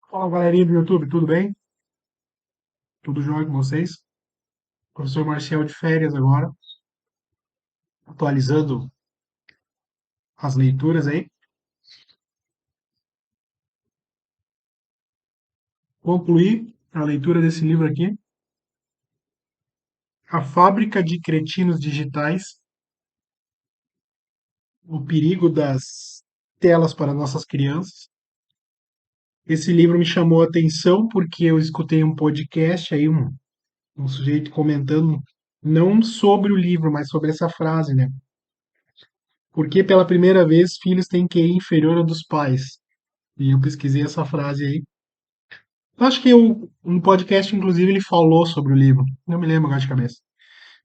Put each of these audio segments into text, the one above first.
Fala galerinha do YouTube, tudo bem? Tudo jóia com vocês? Professor Marcial de férias agora, atualizando as leituras aí. Concluí a leitura desse livro aqui, A Fábrica de Cretinos Digitais, o perigo das telas para nossas crianças. Esse livro me chamou a atenção porque eu escutei um podcast aí, um sujeito comentando não sobre o livro, mas sobre essa frase, né? Porque pela primeira vez filhos têm QI inferior ao dos pais. E eu pesquisei essa frase aí. Eu acho que um podcast, inclusive, ele falou sobre o livro. Não me lembro agora de cabeça.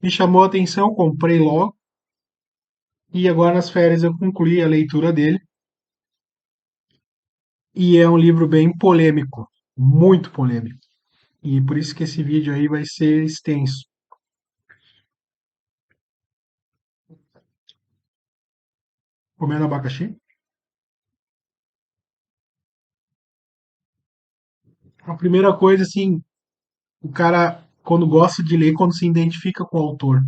Me chamou a atenção, comprei logo. E agora nas férias eu concluí a leitura dele. E é um livro bem polêmico. Muito polêmico. E por isso que esse vídeo aí vai ser extenso. Comendo abacaxi. A primeira coisa, assim, o cara, quando gosta de ler, quando se identifica com o autor.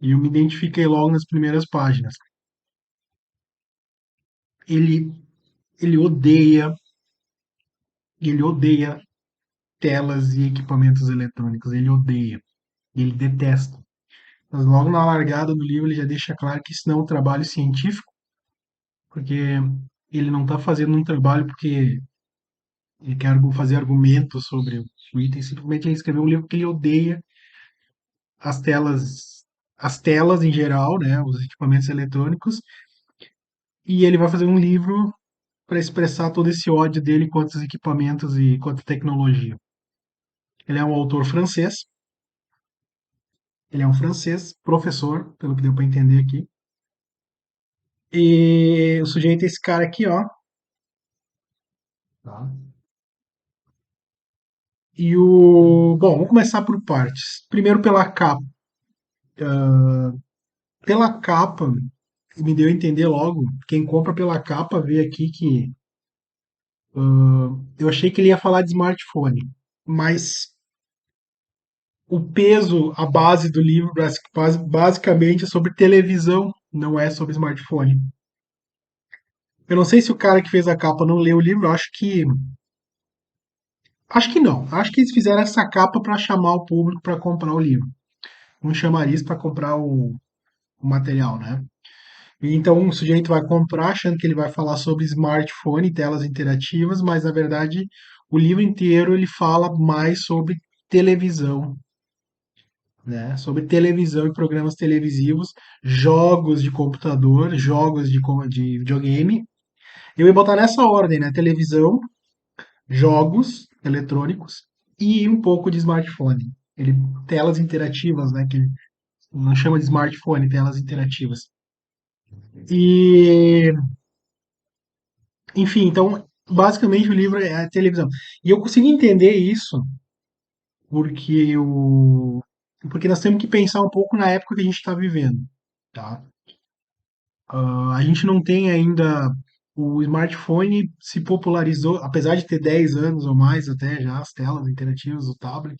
E eu me identifiquei logo nas primeiras páginas. Ele, ele ele odeia telas e equipamentos eletrônicos. Ele odeia. Ele detesta. Mas logo na largada do livro ele já deixa claro que isso não é um trabalho científico, porque ele não está fazendo um trabalho porque ele quer fazer argumentos sobre o item, simplesmente ele escreveu um livro que ele odeia as telas em geral, né, os equipamentos eletrônicos, e ele vai fazer um livro para expressar todo esse ódio dele contra os equipamentos e contra a tecnologia. Ele é um autor francês, ele é um francês, professor, pelo que deu para entender aqui, e o sujeito é esse cara aqui, ó. Tá? Bom, vamos começar por partes. Primeiro pela capa. Pela capa, me deu a entender logo, quem compra pela capa vê aqui que eu achei que ele ia falar de smartphone, mas o peso, a base do livro, basicamente é sobre televisão, não é sobre smartphone. Eu não sei se o cara que fez a capa não leu o livro, acho que não. Acho que eles fizeram essa capa para chamar o público para comprar o livro. Um chamariz para comprar o material, né? Então o sujeito vai comprar achando que ele vai falar sobre smartphone e telas interativas, mas na verdade o livro inteiro ele fala mais sobre televisão, né? Sobre televisão e programas televisivos, jogos de computador, jogos de videogame. Eu ia botar nessa ordem, né? Televisão, jogos eletrônicos e um pouco de smartphone. Ele, telas interativas, né? Que ele não chama de smartphone, telas interativas. E Enfim, então, basicamente o livro é a televisão. E eu consegui entender isso porque porque nós temos que pensar um pouco na época que a gente está vivendo, tá? A gente não tem ainda o smartphone se popularizou, apesar de ter 10 anos ou mais até já as telas interativas, o tablet,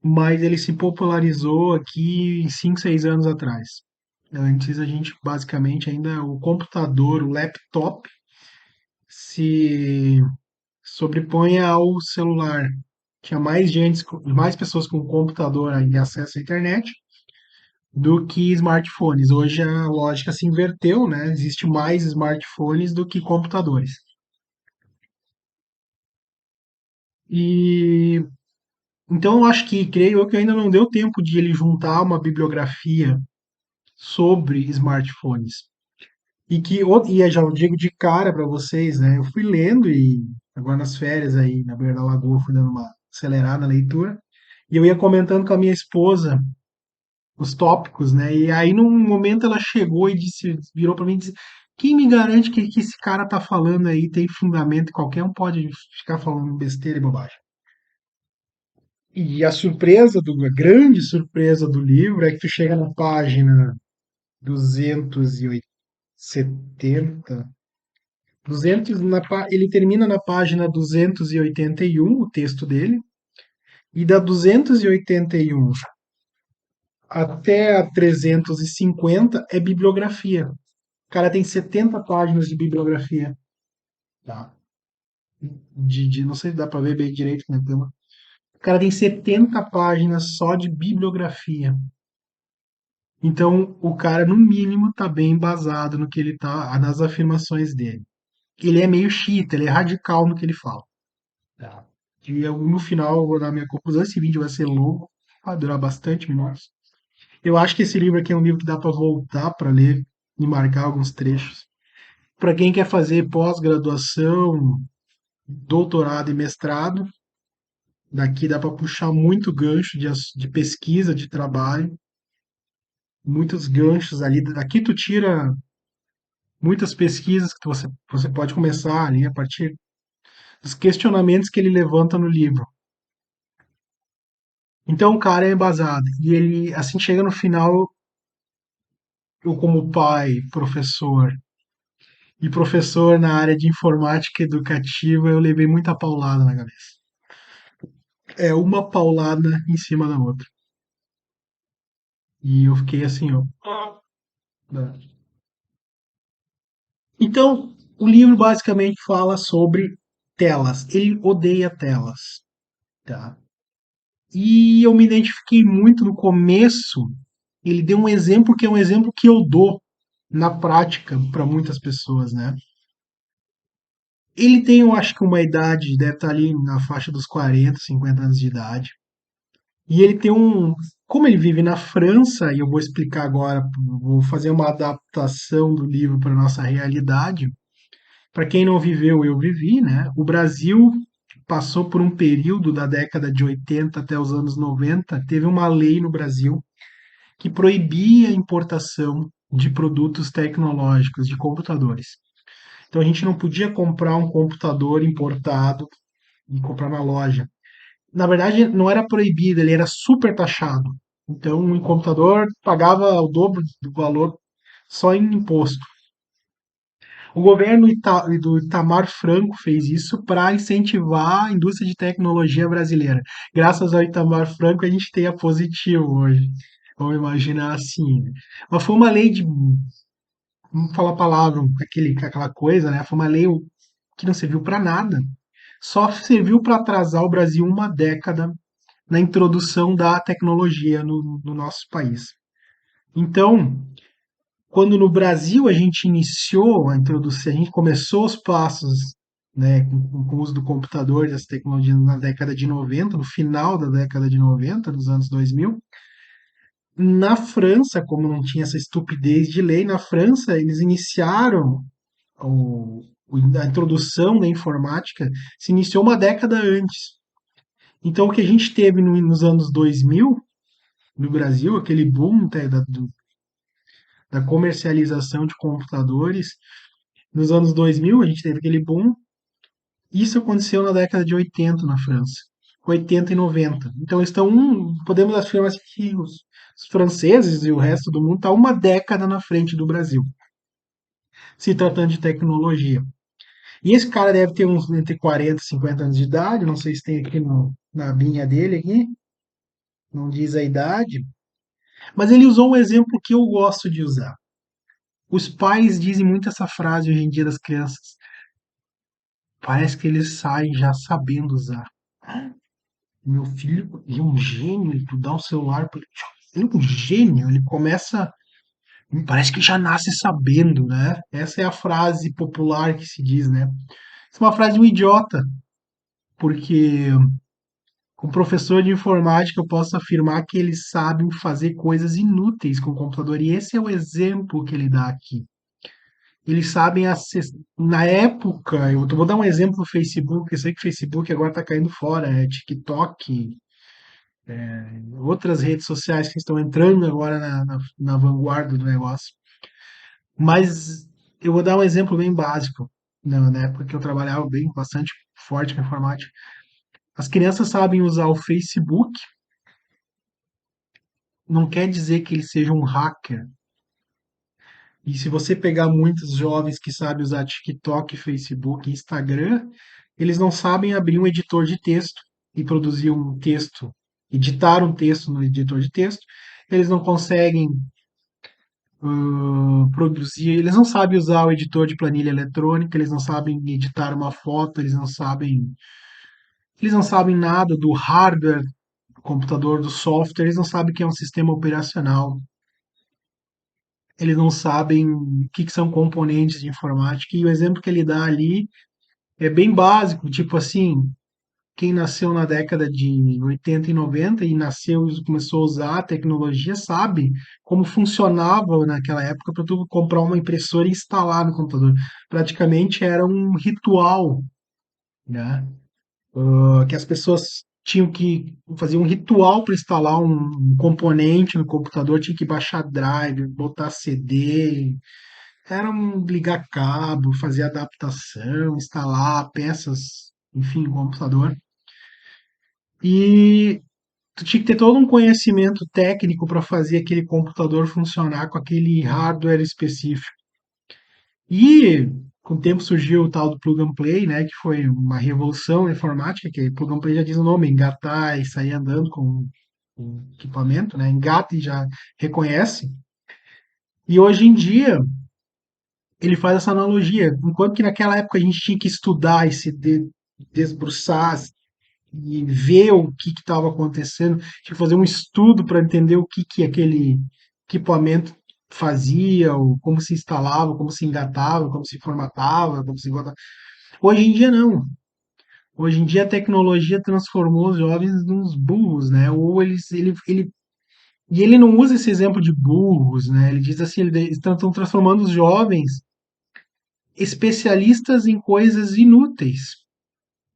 mas ele se popularizou aqui 5, 6 anos atrás. Antes a gente basicamente ainda o computador, o laptop se sobreponha ao celular. Tinha mais pessoas com computador e acesso à internet do que smartphones. Hoje a lógica se inverteu, né? Existe mais smartphones do que computadores. E então eu acho que, creio eu, que ainda não deu tempo de ele juntar uma bibliografia sobre smartphones. E eu já digo de cara para vocês, né? Eu fui lendo e agora nas férias aí na beira da lagoa fui dando uma acelerada na leitura. E eu ia comentando com a minha esposa os tópicos, né? E aí, num momento, ela chegou e virou para mim e disse: Quem me garante que esse cara tá falando aí tem fundamento? Qualquer um pode ficar falando besteira e bobagem. E a grande surpresa do livro é que tu chega na página 270, Ele termina na página 281, o texto dele, e da 281 até a 350 é bibliografia. O cara tem 70 páginas de bibliografia. Tá? Não sei se dá para ver bem direito na tela. O cara tem 70 páginas só de bibliografia. Então, o cara, no mínimo, tá bem embasado no que ele tá, nas afirmações dele. Ele é meio xiita, ele é radical no que ele fala. Tá? E eu, no final, eu vou dar minha conclusão. Esse vídeo vai ser longo, vai durar bastante minutos. Eu acho que esse livro aqui é um livro que dá para voltar para ler e marcar alguns trechos. Para quem quer fazer pós-graduação, doutorado e mestrado, daqui dá para puxar muito gancho de pesquisa, de trabalho, muitos ganchos ali. Daqui tu tira muitas pesquisas que você pode começar ali a partir dos questionamentos que ele levanta no livro. Então o cara é embasado. E ele, assim, chega no final, eu como pai, professor na área de informática educativa, eu levei muita paulada na cabeça. É uma paulada em cima da outra. E eu fiquei assim, ó. Né? Então, o livro basicamente fala sobre telas. Ele odeia telas, tá? E eu me identifiquei muito no começo. Ele deu um exemplo que é um exemplo que eu dou na prática para muitas pessoas, né? Ele tem, eu acho que uma idade, deve estar ali na faixa dos 40, 50 anos de idade. E ele tem um. Como ele vive na França, e eu vou explicar agora, vou fazer uma adaptação do livro para nossa realidade. Para quem não viveu, eu vivi, né? O Brasil passou por um período da década de 80 até os anos 90, teve uma lei no Brasil que proibia a importação de produtos tecnológicos, de computadores. Então a gente não podia comprar um computador importado e comprar na loja. Na verdade, não era proibido, ele era super taxado. Então, um computador pagava o dobro do valor só em imposto. O governo do Itamar Franco fez isso para incentivar a indústria de tecnologia brasileira. Graças ao Itamar Franco, a gente tem a Positivo hoje. Vamos imaginar assim. Mas foi uma lei de. Vamos falar a palavra, aquela coisa, né? Foi uma lei que não serviu para nada. Só serviu para atrasar o Brasil uma década na introdução da tecnologia no nosso país. Então, quando no Brasil a gente iniciou a introdução, a gente começou os passos, né, com o uso do computador e das tecnologias na década de 90, no final da década de 90, nos anos 2000, na França, como não tinha essa estupidez de lei, na França eles iniciaram a introdução da informática, se iniciou uma década antes. Então, o que a gente teve nos anos 2000, no Brasil, aquele boom da comercialização de computadores. Nos anos 2000, a gente teve aquele boom. Isso aconteceu na década de 80 na França. 80 e 90. Então, podemos afirmar que os franceses e o resto do mundo está uma década na frente do Brasil, se tratando de tecnologia. E esse cara deve ter uns entre 40 e 50 anos de idade, não sei se tem aqui na linha dele aqui, não diz a idade, mas ele usou um exemplo que eu gosto de usar. Os pais dizem muito essa frase hoje em dia das crianças. Parece que eles saem já sabendo usar. Meu filho é um gênio, ele dá um celular para ele. Ele é um gênio, ele começa. Parece que já nasce sabendo, né? Essa é a frase popular que se diz, né? Essa é uma frase de um idiota, porque como professor de informática eu posso afirmar que eles sabem fazer coisas inúteis com o computador, e esse é o exemplo que ele dá aqui. Eles sabem acessar. Na época, eu vou dar um exemplo do Facebook. Eu sei que o Facebook agora está caindo fora, é TikTok, outras redes sociais que estão entrando agora na vanguarda do negócio. Mas eu vou dar um exemplo bem básico. Na época que eu trabalhava bem, bastante forte com informática. As crianças sabem usar o Facebook, não quer dizer que ele seja um hacker. E se você pegar muitos jovens que sabem usar TikTok, Facebook, Instagram, eles não sabem abrir um editor de texto e produzir um texto, editar um texto no editor de texto. Eles não conseguem produzir, eles não sabem usar o editor de planilha eletrônica, eles não sabem editar uma foto, eles não sabem nada do hardware do computador, do software, eles não sabem o que é um sistema operacional, eles não sabem o que são componentes de informática. E o exemplo que ele dá ali é bem básico, tipo assim, quem nasceu na década de 80 e 90 e nasceu e começou a usar a tecnologia sabe como funcionava naquela época para tu comprar uma impressora e instalar no computador. Praticamente era um ritual, né? Que as pessoas tinham que fazer um ritual para instalar um componente no computador, tinha que baixar drive, botar CD, era ligar cabo, fazer adaptação, instalar peças, enfim, no computador. E tu tinha que ter todo um conhecimento técnico para fazer aquele computador funcionar com aquele hardware específico. E com o tempo surgiu o tal do plug and play, né, que foi uma revolução na informática, que plug and play já diz o nome, engatar e sair andando com o equipamento, né, engata e já reconhece. E hoje em dia ele faz essa analogia, enquanto que naquela época a gente tinha que estudar e se desbruçar e ver o que estava acontecendo, tinha que fazer um estudo para entender o que aquele equipamento fazia, ou como se instalava, como se engatava, como se formatava, como se botava. Hoje em dia não. Hoje em dia a tecnologia transformou os jovens nos burros, né? Ou e ele não usa esse exemplo de burros, né? Ele diz assim, eles estão transformando os jovens especialistas em coisas inúteis,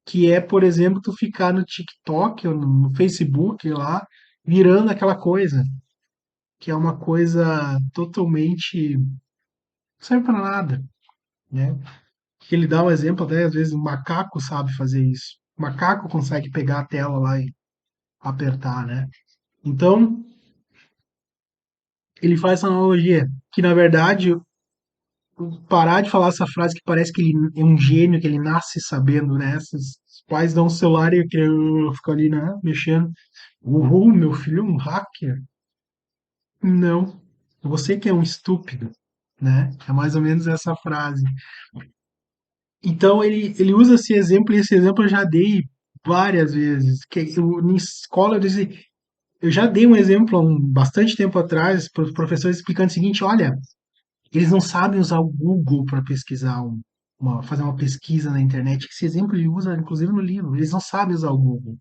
que é, por exemplo, tu ficar no TikTok ou no Facebook lá, virando aquela coisa, que é uma coisa totalmente não serve para nada, né? Que ele dá um exemplo até às vezes o macaco sabe fazer isso. O macaco consegue pegar a tela lá e apertar, né? Então, ele faz essa analogia que na verdade parar de falar essa frase que parece que ele é um gênio, que ele nasce sabendo, né? Esses pais dão um celular e a criança fica ali, né, mexendo. Uhul, meu filho é um hacker. Não, você que é um estúpido, né? É mais ou menos essa frase. Então ele usa esse exemplo, e esse exemplo eu já dei várias vezes. Que eu, em escola eu já dei um exemplo há bastante tempo atrás para os professores explicando o seguinte: olha, eles não sabem usar o Google para pesquisar, fazer uma pesquisa na internet. Esse exemplo ele usa, inclusive, no livro. Eles não sabem usar o Google.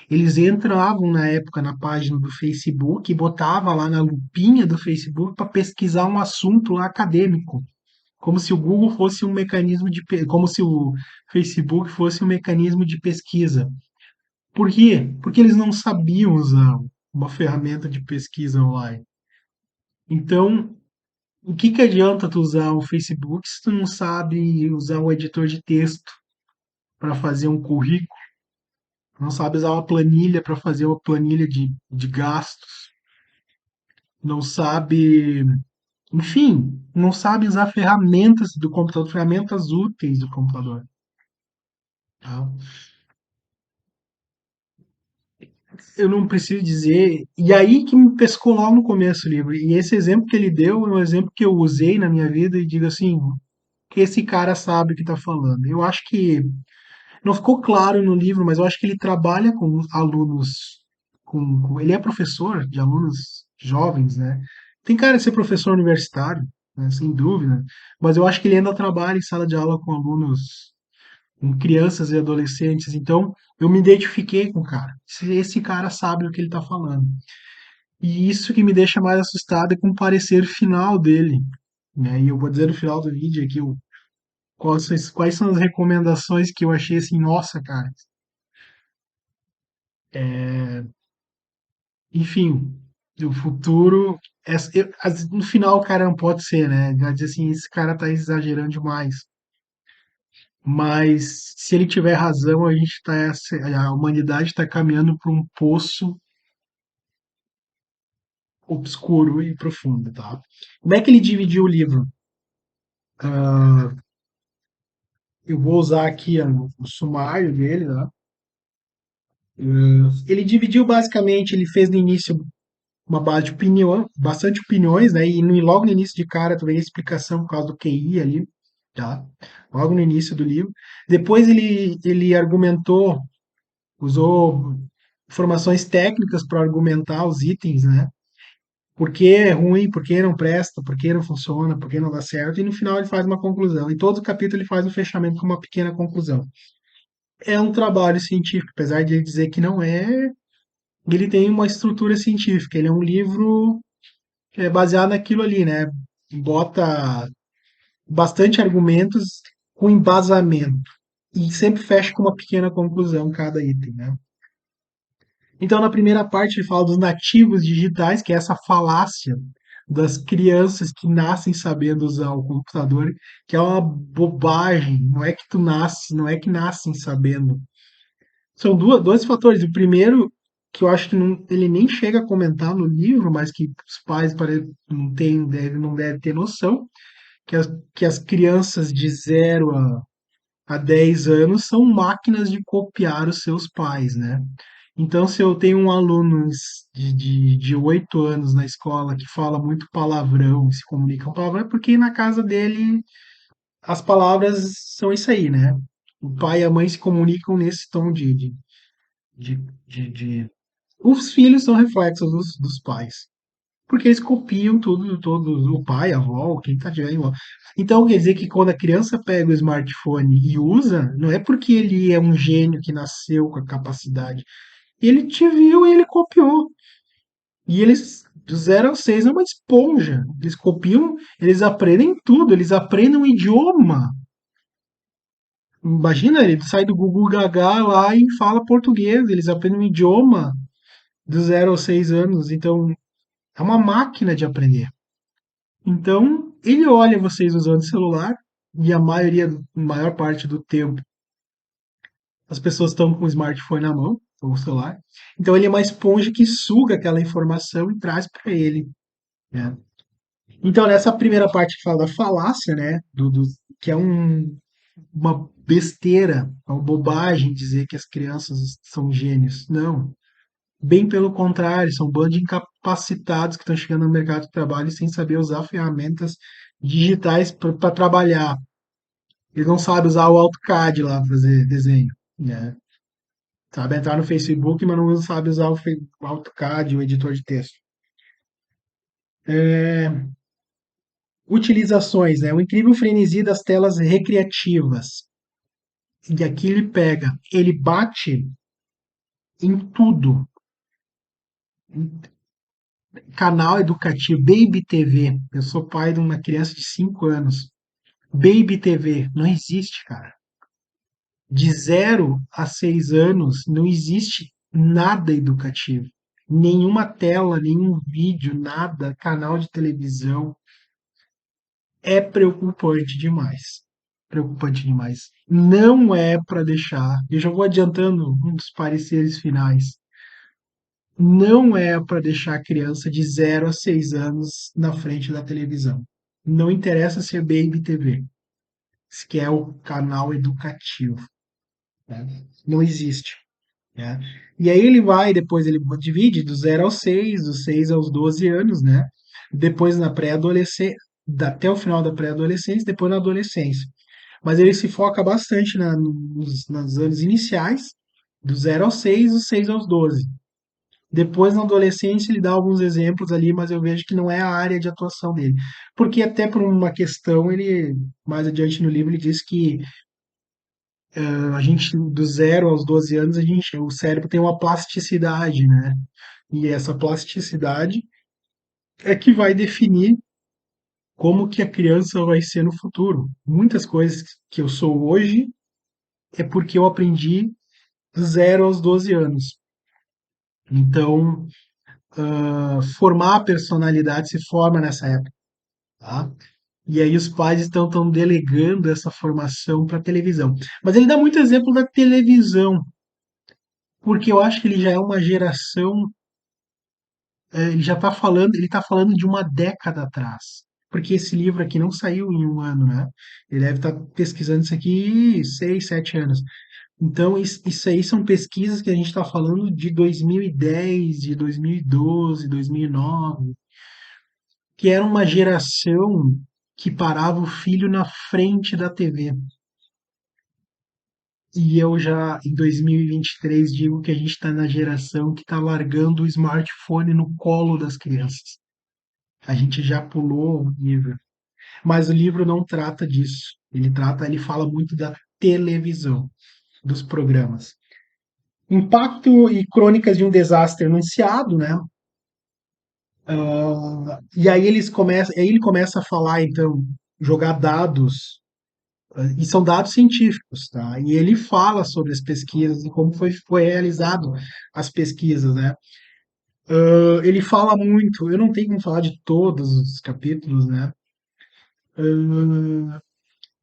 Eles entravam na época na página do Facebook e botavam lá na lupinha do Facebook para pesquisar um assunto lá acadêmico, como se o Google fosse um mecanismo como se o Facebook fosse um mecanismo de pesquisa. Por quê? Porque eles não sabiam usar uma ferramenta de pesquisa online. Então, o que que adianta tu usar o Facebook se tu não sabe usar um editor de texto para fazer um currículo, não sabe usar uma planilha para fazer uma planilha de gastos, não sabe, enfim, não sabe usar ferramentas do computador, ferramentas úteis do computador, tá? Eu não preciso dizer, e aí que me pescou logo no começo do livro. E esse exemplo que ele deu é um exemplo que eu usei na minha vida e digo assim, que esse cara sabe o que está falando. Eu acho que não ficou claro no livro, mas eu acho que ele trabalha com alunos, ele é professor de alunos jovens, né? Tem cara de ser professor universitário, né? Sem dúvida, mas eu acho que ele ainda trabalha em sala de aula com alunos, com crianças e adolescentes, então eu me identifiquei com o cara. Esse cara sabe o que ele está falando. E isso que me deixa mais assustado é com o parecer final dele, né? E eu vou dizer no final do vídeo aqui quais são as recomendações que eu achei assim, nossa, cara. Enfim, o futuro. No final, o cara não pode ser, né? Vai dizer assim, esse cara tá exagerando demais. Mas se ele tiver razão, a humanidade está caminhando para um poço obscuro e profundo, tá? Como é que ele dividiu o livro? Eu vou usar aqui o sumário dele, né? Ele dividiu basicamente, ele fez no início uma base de opinião, bastante opiniões, né? E logo no início de cara tu vê a explicação por causa do QI ali, tá? Logo no início do livro. Depois ele argumentou, usou informações técnicas para argumentar os itens, né? Por que é ruim, por que não presta, por que não funciona, por que não dá certo, e no final ele faz uma conclusão. Em todo capítulo ele faz um fechamento com uma pequena conclusão. É um trabalho científico, apesar de ele dizer que não é, ele tem uma estrutura científica. Ele é um livro baseado naquilo ali, né? Bota bastante argumentos com embasamento e sempre fecha com uma pequena conclusão cada item, né? Então, na primeira parte, ele fala dos nativos digitais, que é essa falácia das crianças que nascem sabendo usar o computador, que é uma bobagem. Não é que tu nasce, não é que nascem sabendo. São dois fatores. O primeiro, que eu acho que ele nem chega a comentar no livro, mas que os pais não devem ter noção, que as crianças de 0 a 10 anos são máquinas de copiar os seus pais, né? Então, se eu tenho um aluno de 8 anos na escola que fala muito palavrão, se comunica com palavrão, é porque na casa dele as palavras são isso aí, né? O pai e a mãe se comunicam nesse tom de, de. Os filhos são reflexos dos pais. Porque eles copiam tudo, todo o pai, a avó, quem tá tiver em volta. Então quer dizer que quando a criança pega o smartphone e usa, não é porque ele é um gênio que nasceu com a capacidade. Ele te viu e ele copiou. E eles, do 0 ao 6, é uma esponja. Eles copiam, eles aprendem tudo, eles aprendem um idioma. Imagina, ele sai do Google Gaga lá e fala português, eles aprendem um idioma do 0 aos 6 anos. Então, é uma máquina de aprender. Então, ele olha vocês usando celular e maior parte do tempo, as pessoas estão com o smartphone na mão, ou o celular. Então, ele é uma esponja que suga aquela informação e traz para ele, né? Então, nessa primeira parte que fala da falácia, né, que é uma besteira, uma bobagem dizer que as crianças são gênios. Não. Bem pelo contrário, são um bando de incapacitados que estão chegando no mercado de trabalho sem saber usar ferramentas digitais para trabalhar. Eles não sabem usar o AutoCAD lá para fazer desenho, né? Sabe entrar no Facebook, mas não sabe usar o AutoCAD, o editor de texto. Utilizações, né? O incrível frenesi das telas recreativas. E aqui ele pega, ele bate em tudo. Canal educativo, Baby TV. Eu sou pai de uma criança de 5 anos. Baby TV não existe, cara. De 0 a 6 anos não existe nada educativo. Nenhuma tela, nenhum vídeo, nada, canal de televisão. É preocupante demais. Preocupante demais. Não é para deixar. Eu já vou adiantando um dos pareceres finais. Não é para deixar a criança de 0 a 6 anos na frente da televisão. Não interessa se é Baby TV, se que é o canal educativo, né? Não existe, né? E aí ele vai, depois ele divide do 0 ao 6, dos 6 aos 12 anos, né? Depois na pré-adolescência, até o final da pré-adolescência, depois na adolescência. Mas ele se foca bastante nos anos iniciais, do 0 ao 6, dos 6 aos 12. Depois, na adolescência, ele dá alguns exemplos ali, mas eu vejo que não é a área de atuação dele. Porque até por uma questão, ele, mais adiante no livro, ele diz que a gente, do 0 aos 12 anos, o cérebro tem uma plasticidade, né? E essa plasticidade é que vai definir como que a criança vai ser no futuro. Muitas coisas que eu sou hoje é porque eu aprendi do 0 aos 12 anos. Então, formar a personalidade se forma nessa época, tá? E aí os pais estão delegando essa formação para a televisão. Mas ele dá muito exemplo da televisão, porque eu acho que ele já é uma geração ele já está falando, ele está falando de uma década atrás. Porque esse livro aqui não saiu em um ano, né? Ele deve estar pesquisando isso aqui 6, 7 anos. Então, isso aí são pesquisas que a gente está falando de 2010, de 2012, 2009, que era uma geração que parava o filho na frente da TV. E eu já, em 2023, digo que a gente está na geração que está largando o smartphone no colo das crianças. A gente já pulou um nível. Mas o livro não trata disso. Ele fala muito da televisão, dos programas. Impacto e crônicas de um desastre anunciado, né? E aí ele começa a falar, então, jogar dados, e são dados científicos, tá? E ele fala sobre as pesquisas e como foi realizado as pesquisas, né? Ele fala muito, eu não tenho como falar de todos os capítulos, né?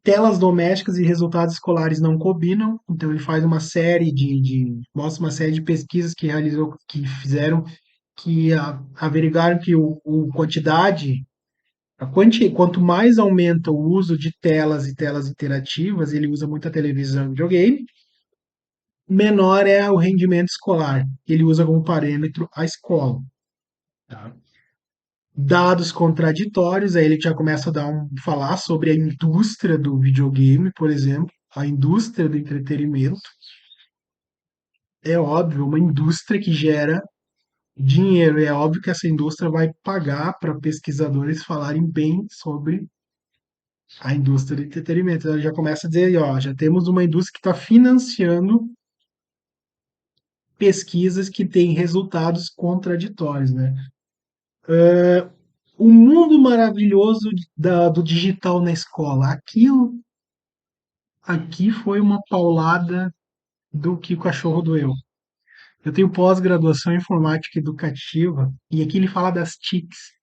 Telas domésticas e resultados escolares não combinam, então ele faz uma série mostra uma série de pesquisas que fizeram, que averiguaram que quanto mais aumenta o uso de telas e telas interativas, ele usa muita televisão e videogame, menor é o rendimento escolar. Ele usa como parâmetro a escola. Tá? Dados contraditórios, aí ele já começa a falar sobre a indústria do videogame, por exemplo, a indústria do entretenimento. É óbvio, uma indústria que gera dinheiro. É óbvio que essa indústria vai pagar para pesquisadores falarem bem sobre a indústria do entretenimento. Ela já começa a dizer, ó, já temos uma indústria que está financiando pesquisas que têm resultados contraditórios, né? O mundo maravilhoso do digital na escola. Aqui foi uma paulada do que o cachorro doeu. Eu tenho pós-graduação em informática educativa e aqui ele fala das TICs.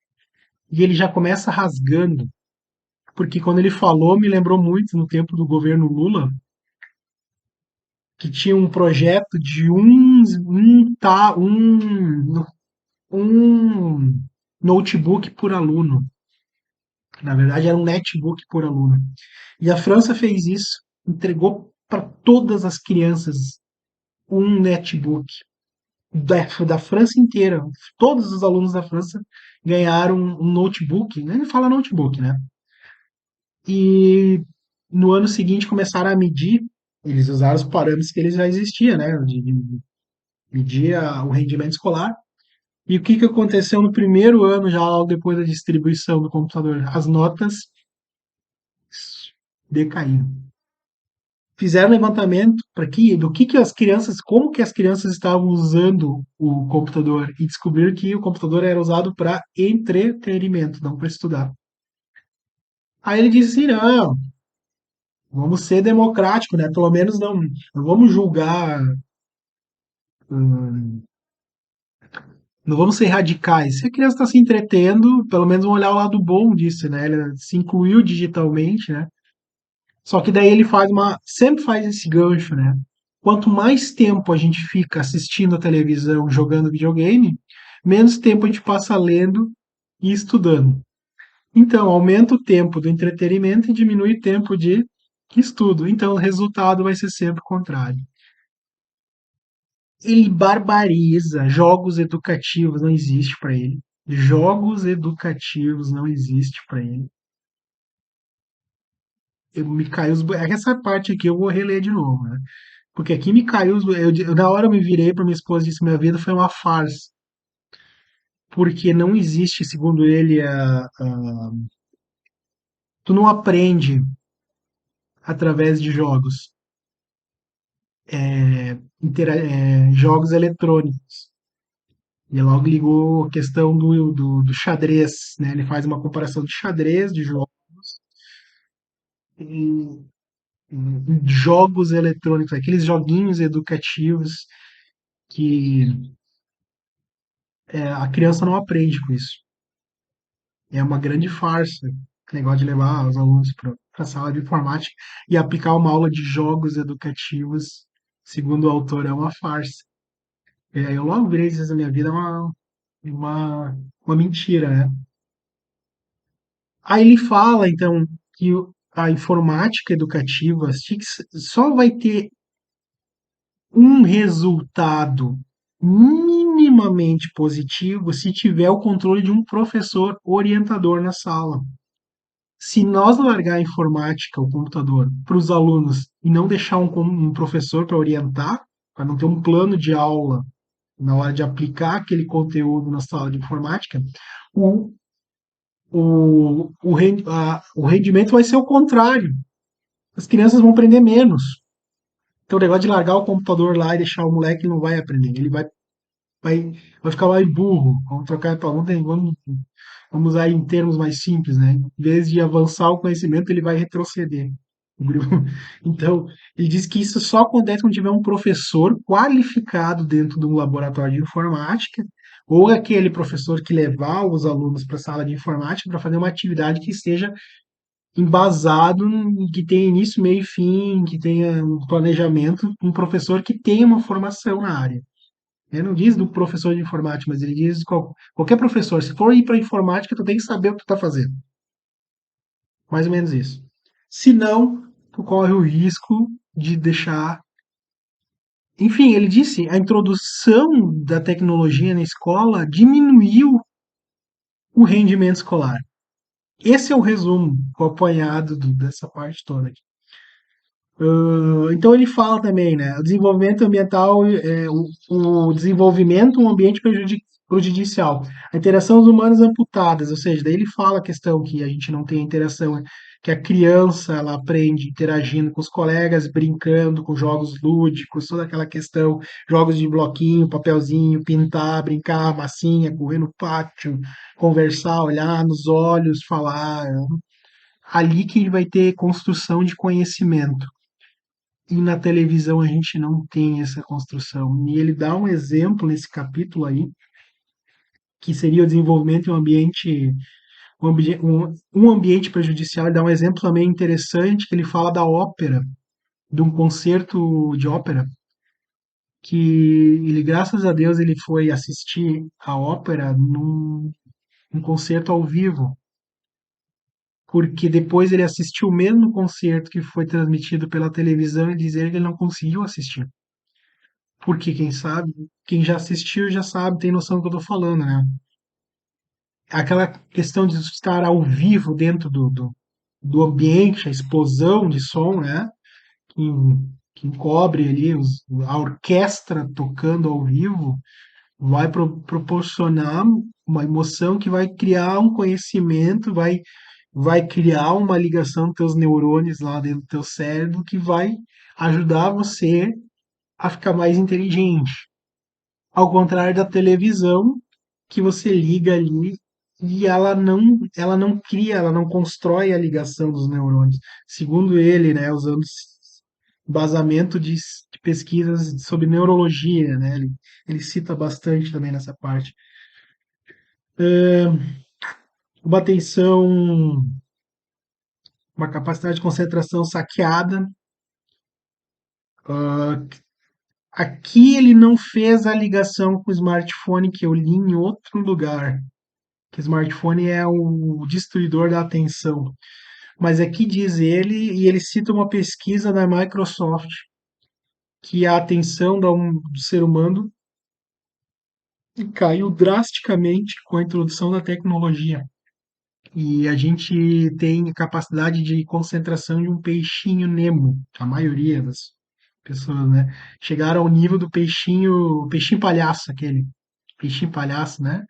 E ele já começa rasgando, porque quando ele falou, me lembrou muito no tempo do governo Lula, que tinha um projeto de um notebook por aluno. Na verdade, era um netbook por aluno. E a França fez isso, entregou para todas as crianças um netbook da França inteira. Todos os alunos da França ganharam um notebook, né? Ele fala notebook, né? E no ano seguinte começaram a medir, eles usaram os parâmetros que eles já existiam, né? De medir o rendimento escolar. E o que, que aconteceu no primeiro ano, já logo depois da distribuição do computador? As notas decaíram. Fizeram levantamento para do que as crianças, como que as crianças estavam usando o computador e descobriram que o computador era usado para entretenimento, não para estudar. Aí ele disse assim, não, vamos ser democrático, né? Pelo menos não vamos julgar, hum, não vamos ser radicais. Se a criança está se entretendo, pelo menos vamos olhar o lado bom disso, né? Ele se incluiu digitalmente, né? Só que daí ele sempre faz esse gancho, né? Quanto mais tempo a gente fica assistindo a televisão, jogando videogame, menos tempo a gente passa lendo e estudando. Então, aumenta o tempo do entretenimento e diminui o tempo de estudo. Então, o resultado vai ser sempre o contrário. Ele barbariza jogos educativos, não existe para ele. Jogos educativos não existe para ele. Me caiu essa parte aqui eu vou reler de novo, né? Porque aqui me caiu na hora eu me virei para minha esposa e disse: minha vida foi uma farsa. Porque não existe, segundo ele, tu não aprende através de jogos, jogos eletrônicos. E logo ligou a questão do xadrez, né? Ele faz uma comparação de xadrez, de jogos, e, jogos eletrônicos, aqueles joguinhos educativos que a criança não aprende com isso. É uma grande farsa o negócio de levar os alunos para a sala de informática e aplicar uma aula de jogos educativos, segundo o autor, é uma farsa. Eu logo virei isso na minha vida, uma mentira, né? Aí ele fala, então, que a informática educativa só vai ter um resultado minimamente positivo se tiver o controle de um professor orientador na sala. Se nós largar a informática, o computador, para os alunos e não deixar um professor para orientar, para não ter um plano de aula na hora de aplicar aquele conteúdo na sala de informática, o, o rendimento vai ser o contrário. As crianças vão aprender menos. Então, o negócio de largar o computador lá e deixar o moleque, ele não vai aprender. Ele vai ficar mais burro. Vamos trocar, vamos usar em termos mais simples, né? Em vez de avançar o conhecimento, ele vai retroceder. Então, ele diz que isso só acontece quando tiver um professor qualificado dentro de um laboratório de informática, ou aquele professor que levar os alunos para a sala de informática para fazer uma atividade que esteja embasado, que tenha início, meio e fim, que tenha um planejamento, um professor que tenha uma formação na área. Ele não diz do professor de informática, mas ele diz de qualquer professor. Se for ir para informática, tu tem que saber o que tu está fazendo. Mais ou menos isso. Se não, tu corre o risco de deixar. Enfim, ele disse, a introdução da tecnologia na escola diminuiu o rendimento escolar. Esse é o resumo, o apanhado dessa parte toda aqui. Então ele fala também, né? O desenvolvimento ambiental, o desenvolvimento um ambiente prejudicial. A interação dos humanos amputadas, ou seja, daí ele fala a questão que a gente não tem interação, que a criança ela aprende interagindo com os colegas, brincando com jogos lúdicos, toda aquela questão, jogos de bloquinho, papelzinho, pintar, brincar, massinha, correr no pátio, conversar, olhar nos olhos, falar. Ali que ele vai ter construção de conhecimento. E na televisão a gente não tem essa construção. E ele dá um exemplo nesse capítulo aí, que seria o desenvolvimento em um ambiente prejudicial. Ele dá um exemplo também interessante, que ele fala da ópera, de um concerto de ópera, que ele, graças a Deus, ele foi assistir a ópera num concerto ao vivo, porque depois ele assistiu o mesmo concerto que foi transmitido pela televisão e dizer que ele não conseguiu assistir. Porque quem sabe, quem já assistiu já sabe, tem noção do que eu tô falando, né? Aquela questão de estar ao vivo dentro do ambiente, a explosão de som, né? Que, que encobre ali a orquestra tocando ao vivo, vai proporcionar uma emoção que vai criar um conhecimento, vai criar uma ligação dos teus neurônios lá dentro do teu cérebro que vai ajudar você a ficar mais inteligente. Ao contrário da televisão, que você liga ali e ela não cria, ela não constrói a ligação dos neurônios. Segundo ele, né, usando embasamento de pesquisas sobre neurologia, né, ele cita bastante também nessa parte. Uma atenção, uma capacidade de concentração saqueada. Aqui ele não fez a ligação com o smartphone que eu li em outro lugar, que o smartphone é o destruidor da atenção. Mas aqui diz ele, e ele cita uma pesquisa da Microsoft, que a atenção do ser humano caiu drasticamente com a introdução da tecnologia. E a gente tem a capacidade de concentração de um peixinho Nemo, a maioria das pessoas, né? Chegaram ao nível do peixinho palhaço, aquele peixinho palhaço, né?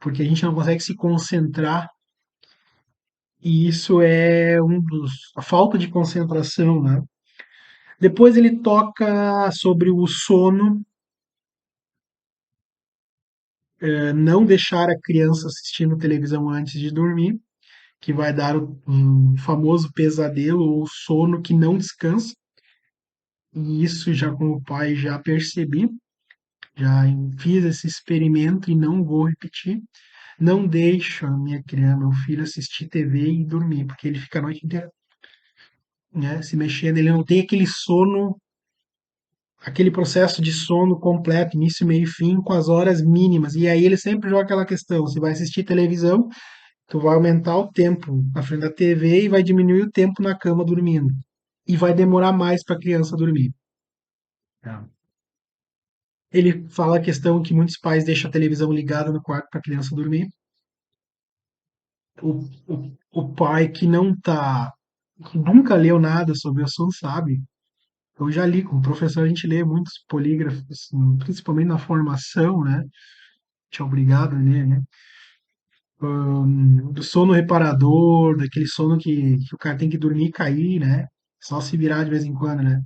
Porque a gente não consegue se concentrar e isso é a falta de concentração, né? Depois ele toca sobre o sono, não deixar a criança assistindo televisão antes de dormir, que vai dar um famoso pesadelo ou sono que não descansa. E isso já como pai já percebi, já fiz esse experimento e não vou repetir. Não deixo a minha criança, meu filho assistir TV e dormir, porque ele fica a noite inteira, né, se mexendo, ele não tem aquele sono aquele processo de sono completo, início, meio e fim, com as horas mínimas. E aí ele sempre joga aquela questão: você vai assistir televisão, tu vai aumentar o tempo na frente da TV e vai diminuir o tempo na cama dormindo. E vai demorar mais para a criança dormir. É. Ele fala a questão que muitos pais deixam a televisão ligada no quarto para a criança dormir. O pai que não tá, que nunca leu nada sobre o assunto, sabe? Eu já li, como professor a gente lê muitos polígrafos, principalmente na formação, né? Te é obrigado a ler, né? Do sono reparador, daquele sono que o cara tem que dormir e cair, né? Só se virar de vez em quando, né?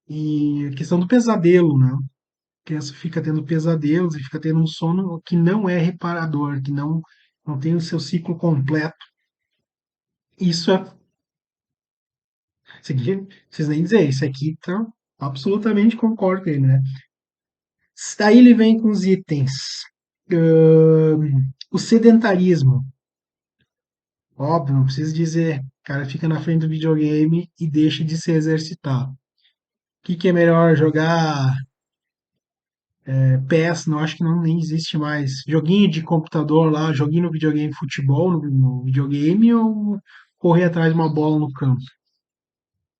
E a questão do pesadelo, né? A criança fica tendo pesadelos e fica tendo um sono que não é reparador, que não tem o seu ciclo completo. Isso é. Isso aqui, vocês nem dizer, isso aqui tá absolutamente concordo com ele, né? Daí ele vem com os itens. O sedentarismo. Óbvio, não preciso dizer. O cara fica na frente do videogame e deixa de se exercitar. O que é melhor jogar PES? Não, acho que não nem existe mais. Joguinho de computador lá, joguinho no videogame, futebol no videogame ou correr atrás de uma bola no campo?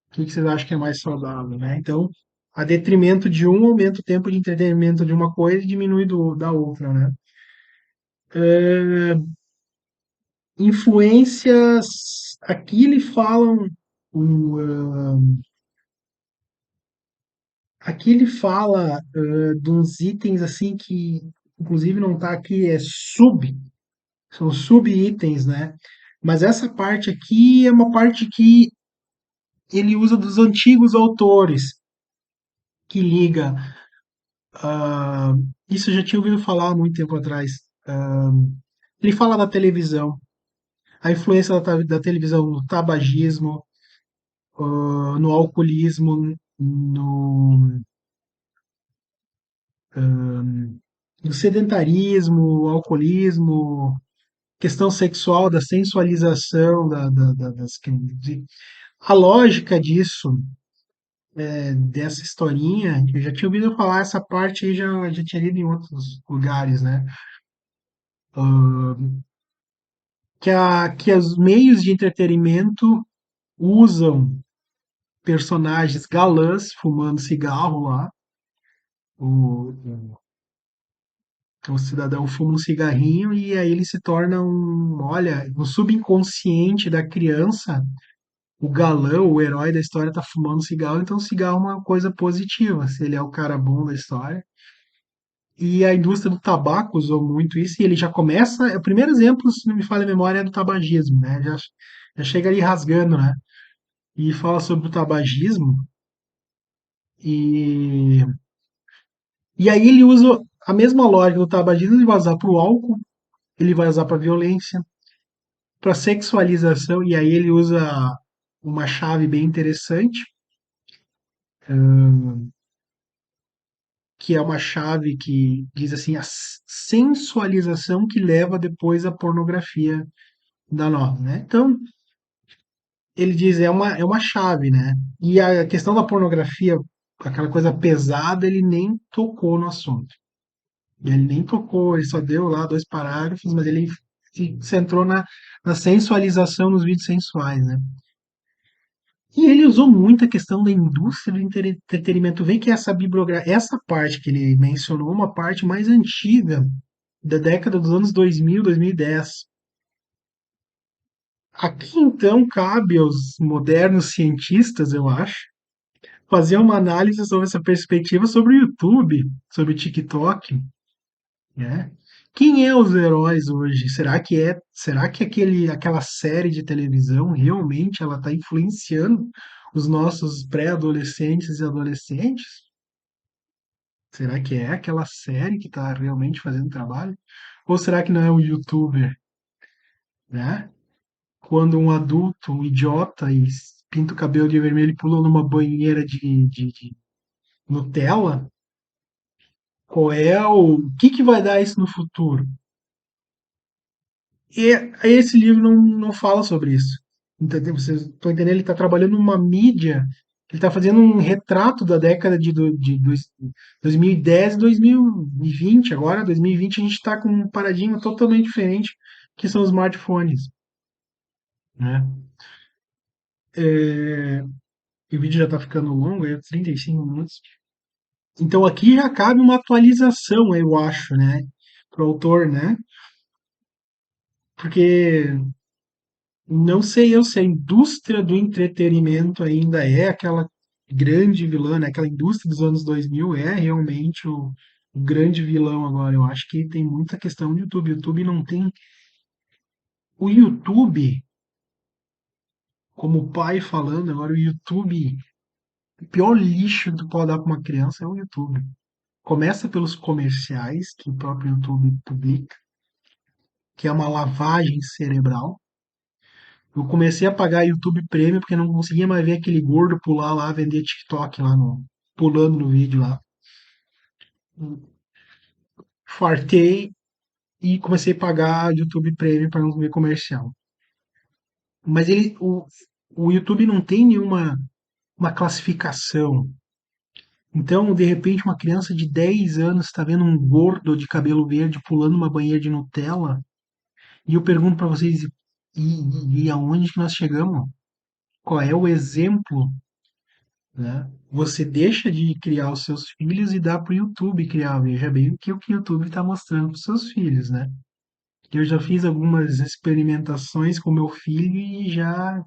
O que vocês acham que é mais saudável, né? Então, a detrimento de um, aumenta o tempo de entretenimento de uma coisa e diminui da outra, né? Influências, aqui eles falam, o, ah, aqui ele fala de uns itens assim que, inclusive não está aqui, são sub-itens, né? Mas essa parte aqui é uma parte que ele usa dos antigos autores, que liga. ah, Isso eu já tinha ouvido falar há muito tempo atrás. Ele fala da televisão, a influência da televisão no tabagismo, no alcoolismo, no sedentarismo, alcoolismo, questão sexual, da sensualização, a lógica disso, dessa historinha, eu já tinha ouvido falar essa parte e já tinha lido em outros lugares, né? Que os meios de entretenimento usam personagens galãs fumando cigarro lá. O, o cidadão fuma um cigarrinho e aí ele se torna olha, no subconsciente da criança, o galã, o herói da história tá fumando cigarro, então o cigarro é uma coisa positiva, se ele é o cara bom da história. E a indústria do tabaco usou muito isso e ele já começa, o primeiro exemplo, se não me falha a memória, é do tabagismo, né? Já chega ali rasgando, né? E fala sobre o tabagismo e e aí ele usa a mesma lógica do tabagismo, ele vai usar para o álcool, ele vai usar para violência, para sexualização, e aí ele usa uma chave bem interessante, que é uma chave que diz assim, a sensualização que leva depois à pornografia da nova, né? Então, ele diz, é uma chave, né? E a questão da pornografia, aquela coisa pesada, ele nem tocou no assunto. Ele nem tocou, ele só deu lá 2 parágrafos, mas ele se centrou na sensualização nos vídeos sensuais, né? E ele usou muito a questão da indústria do entretenimento. Vê que essa bibliografia, essa parte que ele mencionou, é uma parte mais antiga, da década dos anos 2000, 2010. Aqui então cabe aos modernos cientistas, eu acho, fazer uma análise sobre essa perspectiva sobre o YouTube, sobre o TikTok, né? Quem é os heróis hoje? Será que aquela série de televisão realmente ela está influenciando os nossos pré-adolescentes e adolescentes? Será que é aquela série que está realmente fazendo trabalho? Ou será que não é um youtuber, né? Quando um adulto, um idiota, e pinta o cabelo de vermelho e pula numa banheira de Nutella, o que vai dar isso no futuro? E esse livro não fala sobre isso. Entendeu? Vocês estão entendendo? Ele está trabalhando numa mídia Ele está fazendo um retrato da década de 2010 e 2020. Agora, 2020, a gente está com um paradigma totalmente diferente, que são os smartphones, né? É, e o vídeo já está ficando longo, é 35 minutos. Então aqui já cabe uma atualização, eu acho, né? Pro autor, né? Porque não sei eu se a indústria do entretenimento ainda é aquela grande vilã, né? Aquela indústria dos anos 2000 é realmente o grande vilão agora. Eu acho que tem muita questão do YouTube. O YouTube não tem. O YouTube, como pai falando agora, o YouTube, o pior lixo que tu pode dar para uma criança é o YouTube. Começa pelos comerciais que o próprio YouTube publica, que é uma lavagem cerebral. Eu comecei a pagar YouTube Premium porque não conseguia mais ver aquele gordo pular lá, vender TikTok lá no, pulando no vídeo lá. Fartei e comecei a pagar YouTube Premium para não ver comercial. Mas o YouTube não tem nenhuma uma classificação. Então, de repente, uma criança de 10 anos está vendo um gordo de cabelo verde pulando uma banheira de Nutella. E eu pergunto para vocês, e aonde que nós chegamos? Qual é o exemplo, né? Você deixa de criar os seus filhos e dá para o YouTube criar. Veja bem o que o YouTube está mostrando para os seus filhos, né? Eu já fiz algumas experimentações com meu filho e já.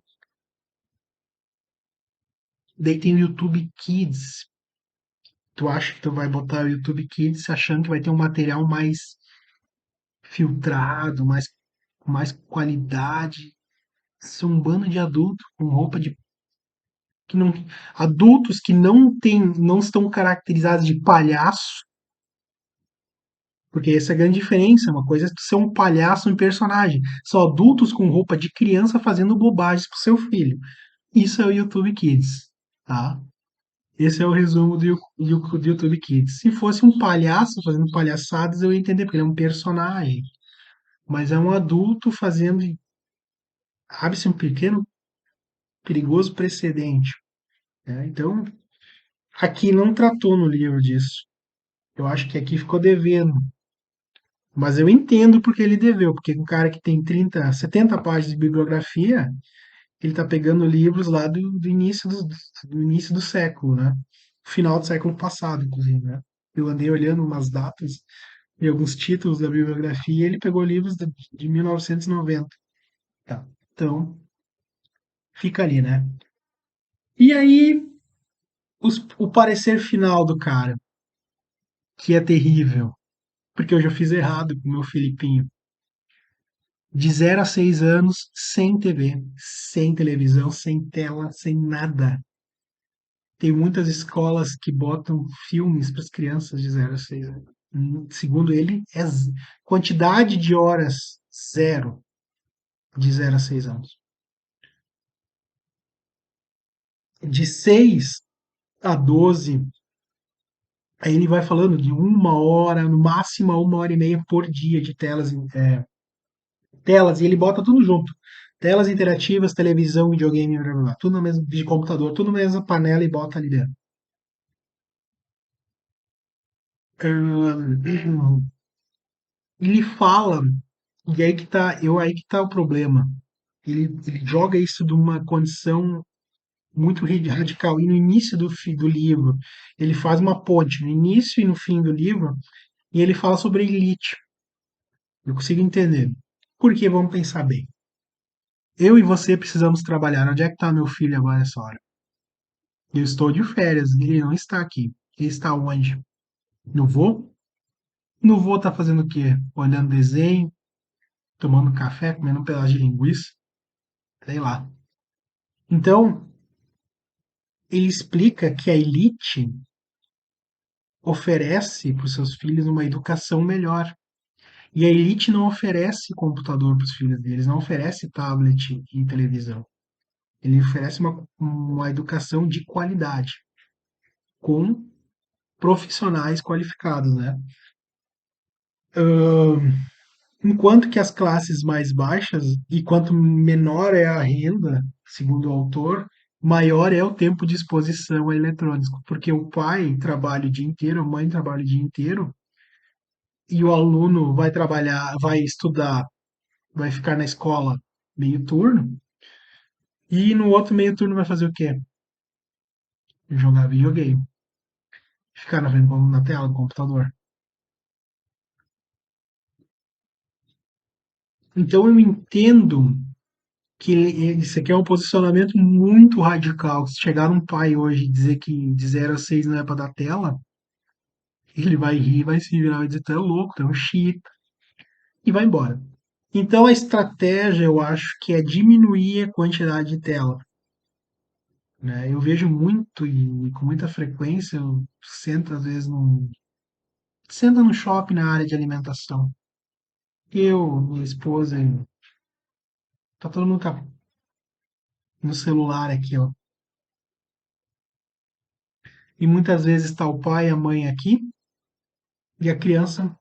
Daí tem o YouTube Kids. Tu acha que tu vai botar o YouTube Kids achando que vai ter um material mais filtrado, com mais qualidade. São um bando de adultos com roupa de que não adultos que não estão caracterizados de palhaço, porque essa é a grande diferença. Uma coisa é tu ser um palhaço, um personagem. São adultos com roupa de criança fazendo bobagens pro seu filho. Isso é o YouTube Kids, tá? Esse é o resumo do YouTube Kids. Se fosse um palhaço fazendo palhaçadas, eu ia entender, porque ele é um personagem. Mas é um adulto fazendo. Abre-se um pequeno, perigoso precedente, né? Então, aqui não tratou no livro disso. Eu acho que aqui ficou devendo. Mas eu entendo porque ele deveu, porque um cara que tem 30, 70 páginas de bibliografia, ele está pegando livros lá do início do século, né? Final do século passado, inclusive, né? Eu andei olhando umas datas e alguns títulos da bibliografia, e ele pegou livros de 1990. Tá. Então, fica ali, né? E aí, o parecer final do cara, que é terrível, porque eu já fiz errado com o meu Filipinho. De 0 a 6 anos, sem TV, sem televisão, sem tela, sem nada. Tem muitas escolas que botam filmes para as crianças de 0 a 6 anos. Segundo ele, quantidade de horas zero de 0 a 6 anos. De 6 a 12, aí ele vai falando de 1 hora, no máximo 1 hora e meia por dia de telas, e ele bota tudo junto. Telas interativas, televisão, videogame, blá, blá, blá, tudo no mesmo, de computador, tudo na mesma panela e bota ali dentro. Ele fala, e aí que tá o problema. Ele joga isso de uma condição muito radical. E no início do livro, ele faz uma ponte, no início e no fim do livro, e ele fala sobre a elite. Eu consigo entender. Porque vamos pensar bem. Eu e você precisamos trabalhar. Onde é que está meu filho agora nessa hora? Eu estou de férias, ele não está aqui. Ele está onde? No voo? No voo tá fazendo o quê? Olhando desenho, tomando café, comendo um pedaço de linguiça, sei lá. Então, ele explica que a elite oferece para os seus filhos uma educação melhor. E a elite não oferece computador para os filhos deles, não oferece tablet e televisão. Ele oferece uma educação de qualidade, com profissionais qualificados, né? Enquanto que as classes mais baixas, e quanto menor é a renda, segundo o autor, maior é o tempo de exposição a eletrônicos, porque o pai trabalha o dia inteiro, a mãe trabalha o dia inteiro, e o aluno vai trabalhar, vai estudar, vai ficar na escola meio turno, e no outro meio turno vai fazer o quê? Jogar videogame, ficar na tela do computador. Então eu entendo que isso aqui é um posicionamento muito radical. Se chegar um pai hoje e dizer que de 0 a 6 não é para dar tela, ele vai rir, vai se virar e dizer: tu é louco, tu é um xiita, e vai embora. Então a estratégia, eu acho que é diminuir a quantidade de tela. Né? Eu vejo muito e com muita frequência, eu sento às vezes senta no shopping na área de alimentação. Eu, minha esposa, tá todo mundo no celular aqui, ó. E muitas vezes está o pai e a mãe aqui, e a criança